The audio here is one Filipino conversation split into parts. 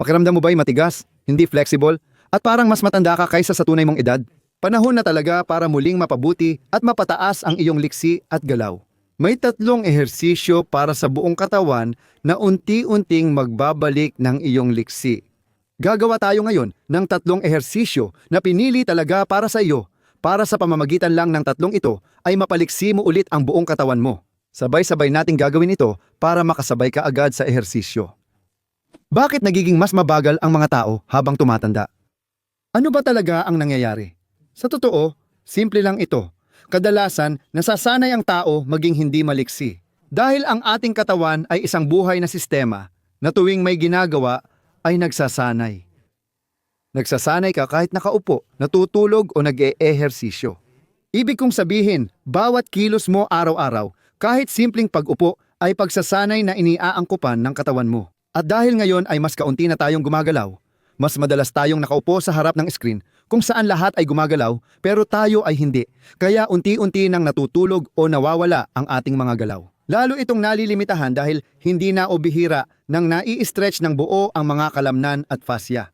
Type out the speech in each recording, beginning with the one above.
Pakiramdam mo ba'y matigas, hindi flexible, at parang mas matanda ka kaysa sa tunay mong edad? Panahon na talaga para muling mapabuti at mapataas ang iyong liksi at galaw. May 3 ehersisyo para sa buong katawan na unti-unting magbabalik ng iyong liksi. Gagawa tayo ngayon ng 3 ehersisyo na pinili talaga para sa iyo. Para sa pamamagitan lang ng 3 ito ay mapaliksi mo ulit ang buong katawan mo. Sabay-sabay nating gagawin ito para makasabay ka agad sa ehersisyo. Bakit nagiging mas mabagal ang mga tao habang tumatanda? Ano ba talaga ang nangyayari? Sa totoo, simple lang ito. Kadalasan, nasasanay ang tao maging hindi maliksi. Dahil ang ating katawan ay isang buhay na sistema na tuwing may ginagawa ay nagsasanay. Nagsasanay ka kahit nakaupo, natutulog o nag-eehersisyo. Ibig kong sabihin, bawat kilos mo araw-araw, kahit simpleng pag-upo ay pagsasanay na iniaangkupan ng katawan mo. At dahil ngayon ay mas kaunti na tayong gumagalaw, mas madalas tayong nakaupo sa harap ng screen kung saan lahat ay gumagalaw pero tayo ay hindi. Kaya unti-unti nang natutulog o nawawala ang ating mga galaw. Lalo itong nalilimitahan dahil hindi na o bihira nang nai-stretch ng buo ang mga kalamnan at fascia.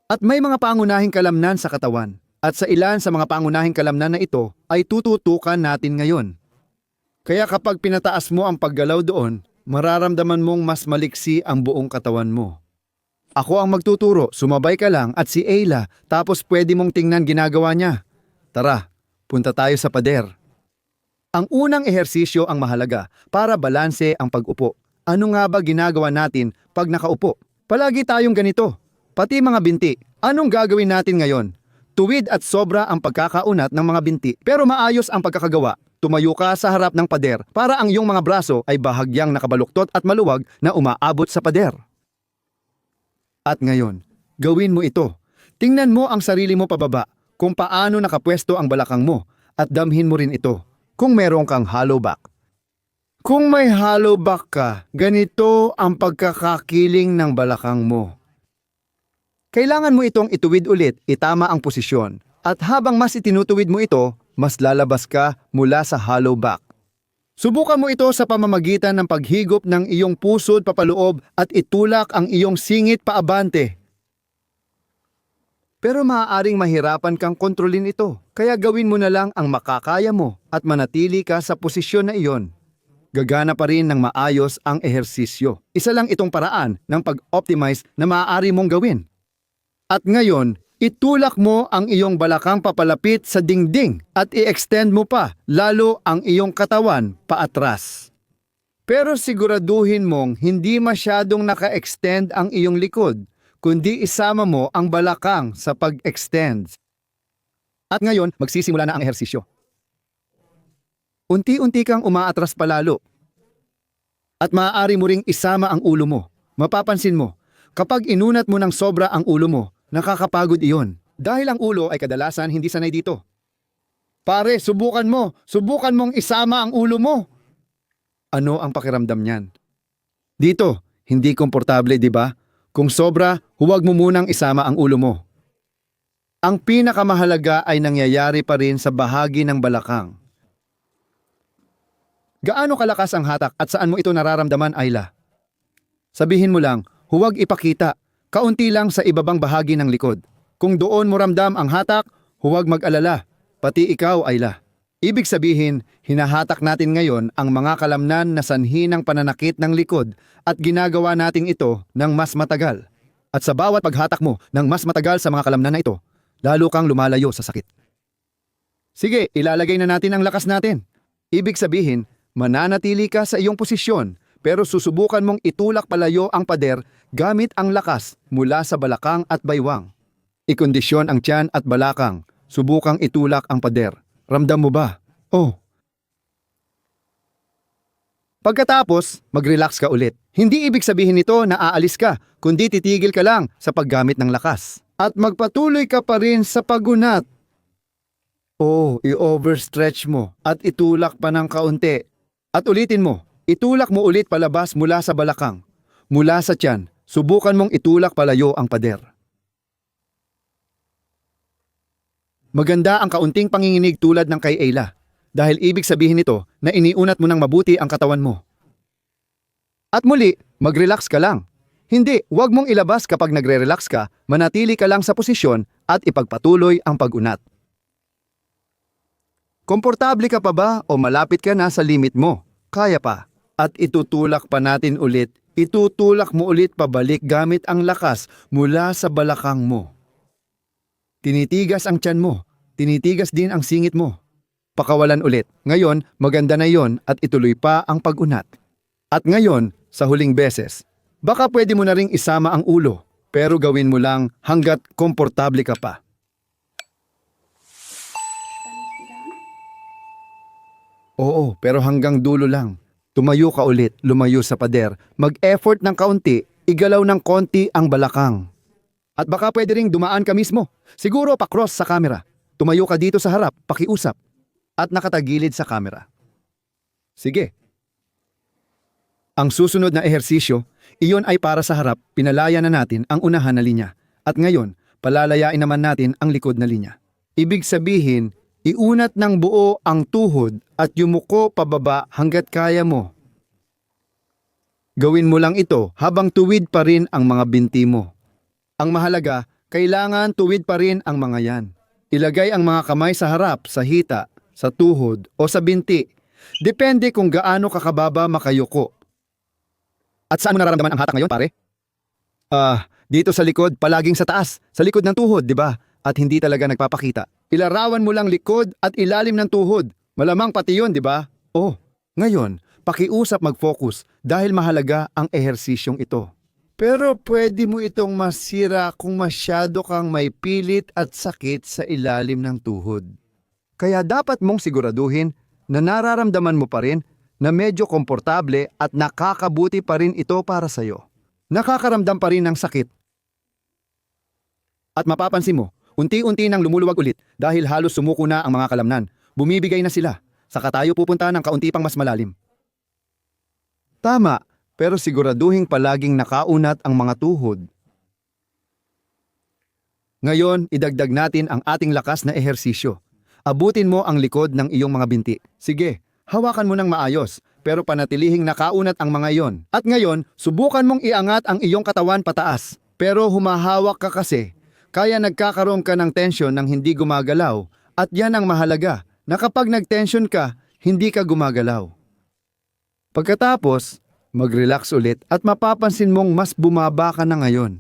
At may mga pangunahing kalamnan sa katawan. At sa ilan sa mga pangunahing kalamnan na ito ay tututukan natin ngayon. Kaya kapag pinataas mo ang paggalaw doon, mararamdaman mong mas maliksi ang buong katawan mo. Ako ang magtuturo, sumabay ka lang at si Ayla, tapos pwede mong tingnan ginagawa niya. Tara, punta tayo sa pader. Ang unang ehersisyo ang mahalaga para balanse ang pag-upo. Ano nga ba ginagawa natin pag nakaupo? Palagi tayong ganito, pati mga binti. Anong gagawin natin ngayon? Tuwid at sobra ang pagkakaunat ng mga binti, pero maayos ang pagkakagawa. Tumayo ka sa harap ng pader para ang iyong mga braso ay bahagyang nakabaluktot at maluwag na umaabot sa pader. At ngayon, gawin mo ito. Tingnan mo ang sarili mo pababa, kung paano nakapwesto ang balakang mo, at damhin mo rin ito, kung meron kang hollow back. Kung may hollow back ka, ganito ang pagkakakiling ng balakang mo. Kailangan mo itong ituwid ulit, itama ang posisyon. At habang mas itinutuwid mo ito, mas lalabas ka mula sa hollow back. Subukan mo ito sa pamamagitan ng paghigop ng iyong pusod papaloob at itulak ang iyong singit paabante. Pero maaaring mahirapan kang kontrolin ito, kaya gawin mo na lang ang makakaya mo at manatili ka sa posisyon na iyon. Gagana pa rin ng maayos ang ehersisyo. Isa lang itong paraan ng pag-optimize na maaari mong gawin. At ngayon, itulak mo ang iyong balakang papalapit sa dingding at i-extend mo pa lalo ang iyong katawan paatras. Pero siguraduhin mong hindi masyadong naka-extend ang iyong likod, kundi isama mo ang balakang sa pag-extend. At ngayon, magsisimula na ang ehersisyo. Unti-unti kang umaatras palalo. At maaari mo ring isama ang ulo mo. Mapapansin mo, kapag inunat mo ng sobra ang ulo mo, nakakapagod iyon. Dahil ang ulo ay kadalasan hindi sanay dito. Pare, subukan mong isama ang ulo mo. Ano ang pakiramdam niyan? Dito, hindi komportable, di ba? Kung sobra, huwag mo munang isama ang ulo mo. Ang pinakamahalaga ay nangyayari pa rin sa bahagi ng balakang. Gaano kalakas ang hatak at saan mo ito nararamdaman, Ayla? Sabihin mo lang, huwag ipakita. Kaunti lang sa ibabang bahagi ng likod. Kung doon mo ramdam ang hatak, huwag mag-alala. Pati ikaw, Ayla. Ibig sabihin, hinahatak natin ngayon ang mga kalamnan na sanhi ng pananakit ng likod at ginagawa natin ito ng mas matagal. At sa bawat paghatak mo ng mas matagal sa mga kalamnan na ito, lalo kang lumalayo sa sakit. Sige, ilalagay na natin ang lakas natin. Ibig sabihin, mananatili ka sa iyong posisyon pero susubukan mong itulak palayo ang pader gamit ang lakas mula sa balakang at baywang. Ikondisyon ang tiyan at balakang. Subukang itulak ang pader. Ramdam mo ba? Oh. Pagkatapos, mag-relax ka ulit. Hindi ibig sabihin nito na aalis ka, kundi titigil ka lang sa paggamit ng lakas. At magpatuloy ka pa rin sa pagunat. Oh, i-overstretch mo at itulak pa ng kaunti. At ulitin mo. Itulak mo ulit palabas mula sa balakang. Mula sa tiyan, subukan mong itulak palayo ang pader. Maganda ang kaunting panginginig tulad ng kay Ayla, dahil ibig sabihin nito na iniunat mo ng mabuti ang katawan mo. At muli, mag-relax ka lang. Hindi, huwag mong ilabas kapag nagre-relax ka, manatili ka lang sa posisyon at ipagpatuloy ang pag-unat. Komportable ka pa ba o malapit ka na sa limit mo? Kaya pa. At itutulak pa natin ulit. Itutulak mo ulit pabalik gamit ang lakas mula sa balakang mo. Tinitigas ang tiyan mo. Tinitigas din ang singit mo. Pakawalan ulit. Ngayon, maganda na yon at ituloy pa ang pag-unat. At ngayon, sa huling beses, baka pwede mo na ring isama ang ulo, pero gawin mo lang hanggat komportable ka pa. Oo, pero hanggang dulo lang. Tumayo ka ulit, lumayo sa pader, mag-effort ng kaunti, igalaw ng konti ang balakang. At baka pwede ring dumaan ka mismo. Siguro pa-cross sa camera. Tumayo ka dito sa harap, pakiusap. At nakatagilid sa camera. Sige. Ang susunod na ehersisyo, iyon ay para sa harap, pinalaya na natin ang unahan na linya. At ngayon, palalayain naman natin ang likod na linya. Ibig sabihin, iunat ng buo ang tuhod at yumuko pababa hanggat kaya mo. Gawin mo lang ito habang tuwid pa rin ang mga binti mo. Ang mahalaga, kailangan tuwid pa rin ang mga yan. Ilagay ang mga kamay sa harap, sa hita, sa tuhod o sa binti. Depende kung gaano kakababa makayuko. At saan mo nararamdaman ang hatak ngayon, pare? Dito sa likod, palaging sa taas. Sa likod ng tuhod, di ba? At hindi talaga nagpapakita. Ilarawan mo lang likod at ilalim ng tuhod. Malamang pati yun, di ba? Oh, ngayon, pakiusap mag-focus dahil mahalaga ang ehersisyong ito. Pero pwede mo itong masira kung masyado kang may pilit at sakit sa ilalim ng tuhod. Kaya dapat mong siguraduhin na nararamdaman mo pa rin na medyo komportable at nakakabuti pa rin ito para sa'yo. Nakakaramdam pa rin ng sakit. At mapapansin mo, unti-unti nang lumuluwag ulit dahil halos sumuko na ang mga kalamnan. Bumibigay na sila. Saka tayo pupunta ng kaunti pang mas malalim. Tama, pero siguraduhin palaging nakaunat ang mga tuhod. Ngayon, idagdag natin ang ating lakas na ehersisyo. Abutin mo ang likod ng iyong mga binti. Sige, hawakan mo ng maayos, pero panatilihing nakaunat ang mga iyon. At ngayon, subukan mong iangat ang iyong katawan pataas. Pero humahawak ka kasi, kaya nagkakaroon ka ng tensyon nang hindi gumagalaw. At yan ang mahalaga, na kapag nag-tension ka, hindi ka gumagalaw. Pagkatapos, mag-relax ulit at mapapansin mong mas bumaba ka na ngayon.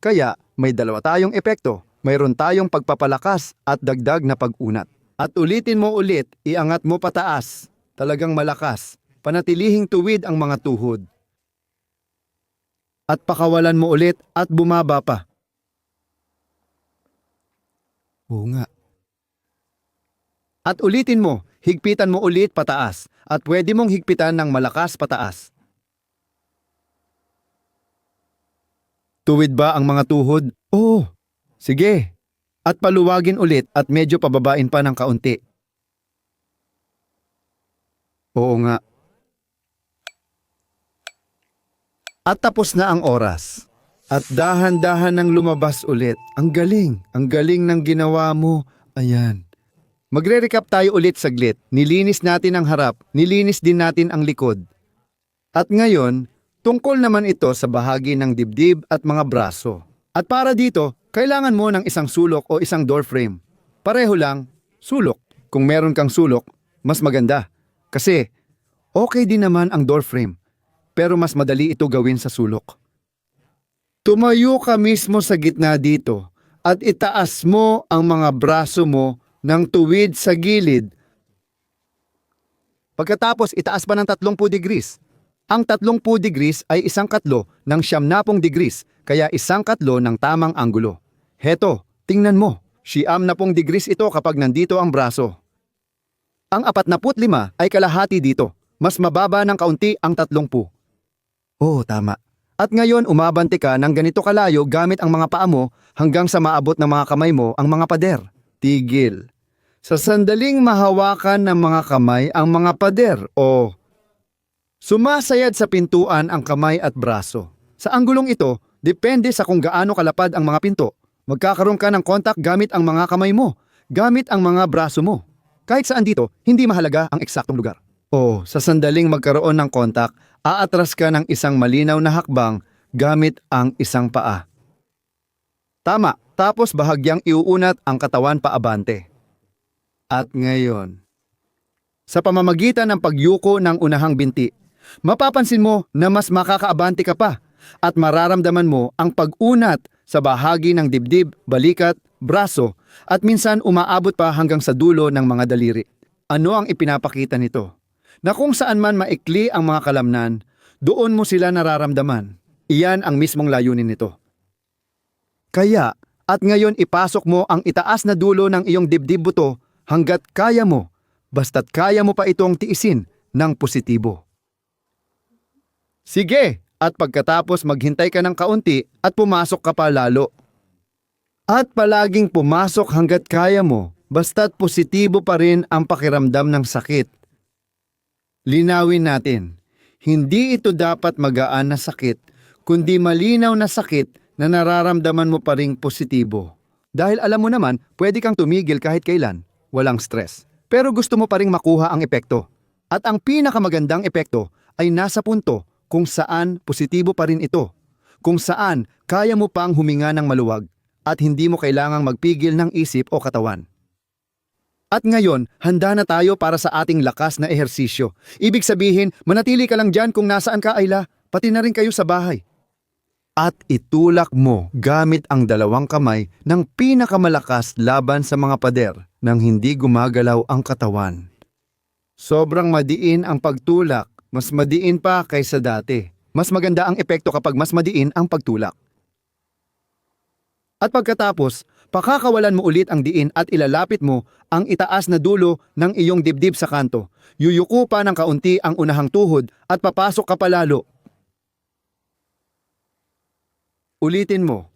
Kaya, may dalawa tayong epekto. Mayroon tayong pagpapalakas at dagdag na pag-unat. At ulitin mo ulit, iangat mo pataas. Talagang malakas. Panatilihing tuwid ang mga tuhod. At pakawalan mo ulit at bumaba pa. Oo nga. At ulitin mo, higpitan mo ulit pataas. At pwede mong higpitan ng malakas pataas. Tuwid ba ang mga tuhod? Oo. Sige. At paluwagin ulit at medyo pababain pa ng kaunti. Oo nga. At tapos na ang oras. At dahan-dahan nang lumabas ulit. Ang galing ng ginawa mo. Ayan. Magre-recap tayo ulit saglit. Nilinis natin ang harap, nilinis din natin ang likod. At ngayon, tungkol naman ito sa bahagi ng dibdib at mga braso. At para dito, kailangan mo ng isang sulok o isang door frame. Pareho lang, sulok. Kung meron kang sulok, mas maganda. Kasi, okay din naman ang door frame. Pero mas madali ito gawin sa sulok. Tumayo ka mismo sa gitna dito at itaas mo ang mga braso mo ng tuwid sa gilid. Pagkatapos, itaas pa ng 30 degrees. Ang 30 degrees ay isang katlo ng 90 degrees, kaya isang katlo ng tamang anggulo. Heto, tingnan mo, 90 degrees ito kapag nandito ang braso. Ang 45 ay kalahati dito, mas mababa ng kaunti ang 30. Oo, tama. At ngayon umabante ka ng ganito kalayo gamit ang mga paa mo hanggang sa maabot ng mga kamay mo ang mga pader. Tigil. Sa sandaling mahawakan ng mga kamay ang mga pader o sumasayad sa pintuan ang kamay at braso. Sa anggulong ito, depende sa kung gaano kalapad ang mga pinto. Magkakaroon ka ng kontak gamit ang mga kamay mo, gamit ang mga braso mo. Kahit saan dito, hindi mahalaga ang eksaktong lugar. O sa sandaling magkaroon ng kontak, aatras ka ng isang malinaw na hakbang gamit ang isang paa. Tama, tapos bahagyang iuunat ang katawan paabante. At ngayon, sa pamamagitan ng pagyuko ng unahang binti, mapapansin mo na mas makakaabante ka pa at mararamdaman mo ang pag-unat sa bahagi ng dibdib, balikat, braso at minsan umaabot pa hanggang sa dulo ng mga daliri. Ano ang ipinapakita nito? Na kung saan man maikli ang mga kalamnan, doon mo sila nararamdaman. Iyan ang mismong layunin nito. Kaya, at ngayon ipasok mo ang itaas na dulo ng iyong dibdib buto hanggat kaya mo, basta't kaya mo pa itong tiisin ng positibo. Sige, at pagkatapos maghintay ka ng kaunti at pumasok ka pa lalo. At palaging pumasok hanggat kaya mo, basta't positibo pa rin ang pakiramdam ng sakit. Linawin natin, hindi ito dapat magaan na sakit, kundi malinaw na sakit na nararamdaman mo pa ring positibo. Dahil alam mo naman, pwede kang tumigil kahit kailan, walang stress. Pero gusto mo pa ring makuha ang epekto. At ang pinakamagandang epekto ay nasa punto kung saan positibo pa rin ito. Kung saan kaya mo pang huminga ng maluwag at hindi mo kailangang magpigil ng isip o katawan. At ngayon, handa na tayo para sa ating lakas na ehersisyo. Ibig sabihin, manatili ka lang dyan kung nasaan ka, Ayla, pati na rin kayo sa bahay. At itulak mo gamit ang dalawang kamay ng pinakamalakas laban sa mga pader nang hindi gumagalaw ang katawan. Sobrang madiin ang pagtulak, mas madiin pa kaysa dati. Mas maganda ang epekto kapag mas madiin ang pagtulak. At pagkatapos, pakakawalan mo ulit ang diin at ilalapit mo ang itaas na dulo ng iyong dibdib sa kanto. Yuyuko pa ng kaunti ang unahang tuhod at papasok ka palalo. Ulitin mo.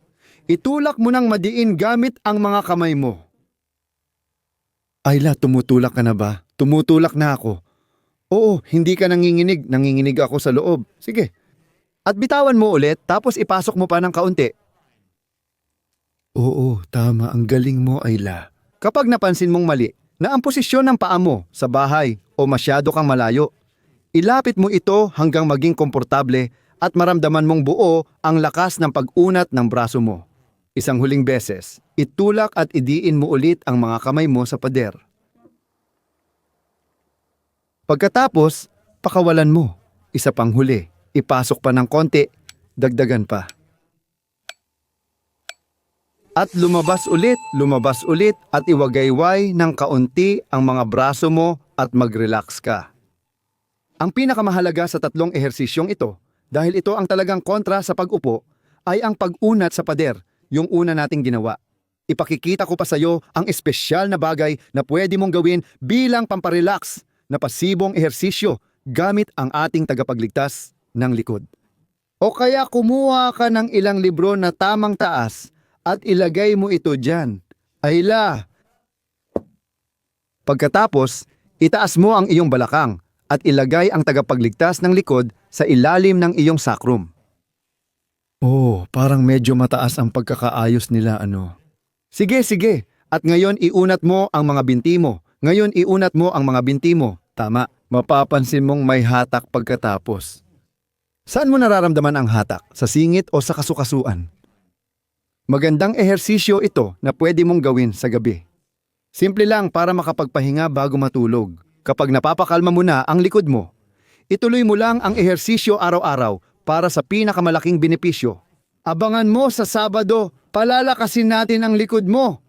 Itulak mo ng madiin gamit ang mga kamay mo. Ayla, tumutulak ka na ba? Tumutulak na ako. Oo, hindi ka nanginginig. Nanginginig ako sa loob. Sige. At bitawan mo ulit tapos ipasok mo pa ng kaunti. Oo, tama. Ang galing mo, Ayla. Kapag napansin mong mali na ang posisyon ng paa mo sa bahay o masyado kang malayo, ilapit mo ito hanggang maging komportable at maramdaman mong buo ang lakas ng pag-unat ng braso mo. Isang huling beses, itulak at idiin mo ulit ang mga kamay mo sa pader. Pagkatapos, pakawalan mo. Isa pang huli, ipasok pa ng konti, dagdagan pa. At lumabas ulit at iwagayway ng kaunti ang mga braso mo at mag-relax ka. Ang pinakamahalaga sa tatlong ehersisyong ito, dahil ito ang talagang kontra sa pag-upo, ay ang pag-unat sa pader, yung una nating ginawa. Ipakikita ko pa sa iyo ang espesyal na bagay na pwede mong gawin bilang pamparelax na pasibong ehersisyo gamit ang ating tagapagligtas ng likod. O kaya kumuha ka ng ilang libro na tamang taas at ilagay mo ito dyan. Ayla! Pagkatapos, itaas mo ang iyong balakang at ilagay ang tagapagligtas ng likod sa ilalim ng iyong sacrum. Oh, parang medyo mataas ang pagkakaayos nila, ano? Sige. At ngayon iunat mo ang mga binti mo. Tama, mapapansin mong may hatak pagkatapos. Saan mo nararamdaman ang hatak? Sa singit o sa kasukasuan? Magandang ehersisyo ito na pwede mong gawin sa gabi. Simple lang para makapagpahinga bago matulog. Kapag napapakalma mo na ang likod mo, ituloy mo lang ang ehersisyo araw-araw para sa pinakamalaking benepisyo. Abangan mo sa Sabado, palalakasin natin ang likod mo.